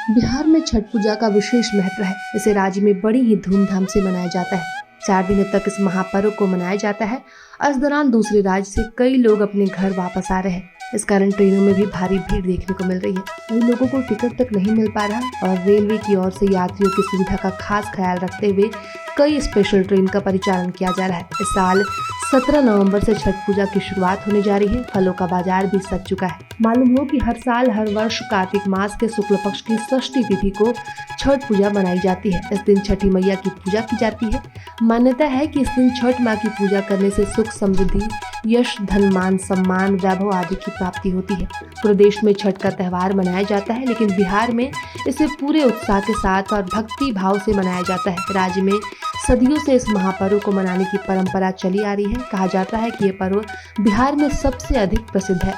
बिहार में छठ पूजा का विशेष महत्व है। इसे राज्य में बड़ी ही धूमधाम से मनाया जाता है। 4 दिनों तक इस महापर्व को मनाया जाता है और इस दौरान दूसरे राज्य से कई लोग अपने घर वापस आ रहे हैं। इस कारण ट्रेनों में भी भारी भीड़ देखने को मिल रही है। कई लोगों को टिकट तक नहीं मिल पा रहा और रेलवे की ओर से यात्रियों की सुविधा का खास ख्याल रखते हुए कई स्पेशल ट्रेन का परिचालन किया जा रहा है। इस साल 17 नवंबर से छठ पूजा की शुरुआत होने जा रही है। फलों का बाजार भी सज चुका है। मालूम हो कि हर साल हर वर्ष कार्तिक मास के शुक्ल पक्ष की षष्ठी तिथि को छठ पूजा मनाई जाती है। इस दिन छठी मैया की पूजा की जाती है। मान्यता है कि इस दिन छठ माँ की पूजा करने से सुख समृद्धि, यश, धन, मान, सम्मान, वैभव आदि की प्राप्ति होती है। पूरे देश में छठ का त्यौहार मनाया जाता है, लेकिन बिहार में इसे पूरे उत्साह के साथ और भक्ति भाव से मनाया जाता है। राज्य में सदियों से इस महापर्व को मनाने की परंपरा चली आ रही है। कहा जाता है कि ये पर्व बिहार में सबसे अधिक प्रसिद्ध है।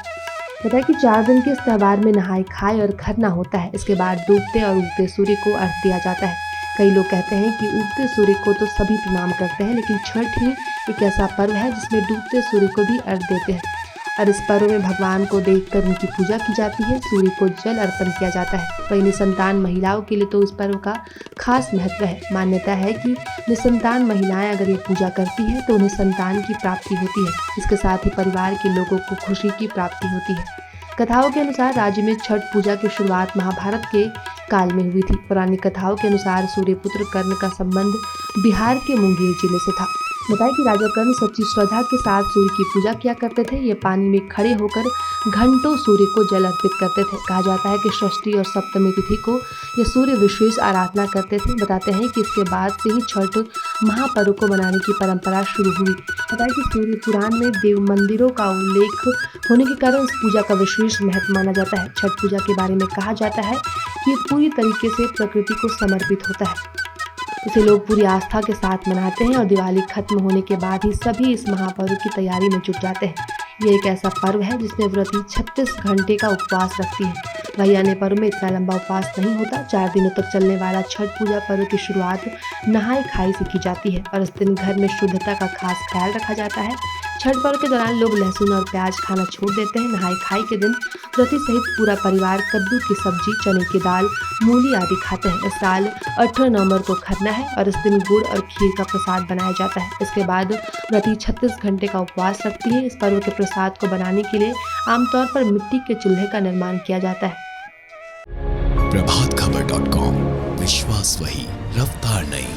पता है कि 4 दिन के इस त्यौहार में नहाय खाए और खरना होता है। इसके बाद डूबते और उगते सूर्य को अर्घ्य दिया जाता है। कई लोग कहते हैं कि उगते सूर्य को तो सभी प्रणाम करते हैं, लेकिन छठ ही एक ऐसा पर्व है जिसमें डूबते सूर्य को भी अर्घ्य देते हैं और इस पर्व में भगवान को देखकर उनकी पूजा की जाती है। सूर्य को जल अर्पण किया जाता है। वहीं निसंतान महिलाओं के लिए तो इस पर्व का खास महत्व है। मान्यता है कि निसंतान महिलाएं अगर ये पूजा करती है तो उन्हें संतान की प्राप्ति होती है। इसके साथ ही परिवार के लोगों को खुशी की प्राप्ति होती है। कथाओं के अनुसार राज्य में छठ पूजा की शुरुआत महाभारत के काल में हुई थी। पुरानी कथाओं के अनुसार सूर्यपुत्र कर्ण का संबंध बिहार के मुंगेर जिले से था। बताया कि राजा कर्ण सच्ची श्रद्धा के साथ सूर्य की पूजा किया करते थे। ये पानी में खड़े होकर घंटों सूर्य को जल अर्पित करते थे। कहा जाता है कि षष्ठी और सप्तमी तिथि को ये सूर्य विशेष आराधना करते थे। बताते हैं कि इसके बाद से ही छठ महापर्व को मनाने की परंपरा शुरू हुई। बताया कि सूर्य पुराण में देव मंदिरों का उल्लेख होने के कारण इस पूजा का विशेष महत्व माना जाता है। छठ पूजा के बारे में कहा जाता है कि ये पूरी तरीके से प्रकृति को समर्पित होता है। इसे लोग पूरी आस्था के साथ मनाते हैं और दिवाली खत्म होने के बाद ही सभी इस महापर्व की तैयारी में जुट जाते हैं। ये एक ऐसा पर्व है जिसमें व्रती 36 घंटे का उपवास रखती है। वही अन्य पर्व में इतना लंबा उपवास नहीं होता। 4 दिनों तक चलने वाला छठ पूजा पर्व की शुरुआत नहाय खाई से की जाती है और इस दिन घर में शुद्धता का खास ख्याल रखा जाता है। छठ पर्व के दौरान लोग लहसुन और प्याज खाना छोड़ देते हैं। नहाय खाई के दिन व्रती सहित पूरा परिवार कद्दू की सब्जी, चने की दाल, मूली आदि खाते हैं। इस साल 18 नवंबर को खरना है और इस दिन गुड़ और खीर का प्रसाद बनाया जाता है। इसके बाद व्रती 36 घंटे का उपवास रखती है। इस पर्व के प्रसाद को बनाने के लिए आमतौर पर मिट्टी के चूल्हे का निर्माण किया जाता है। प्रभातखबर.com, विश्वास वही, रफ्तार नहीं।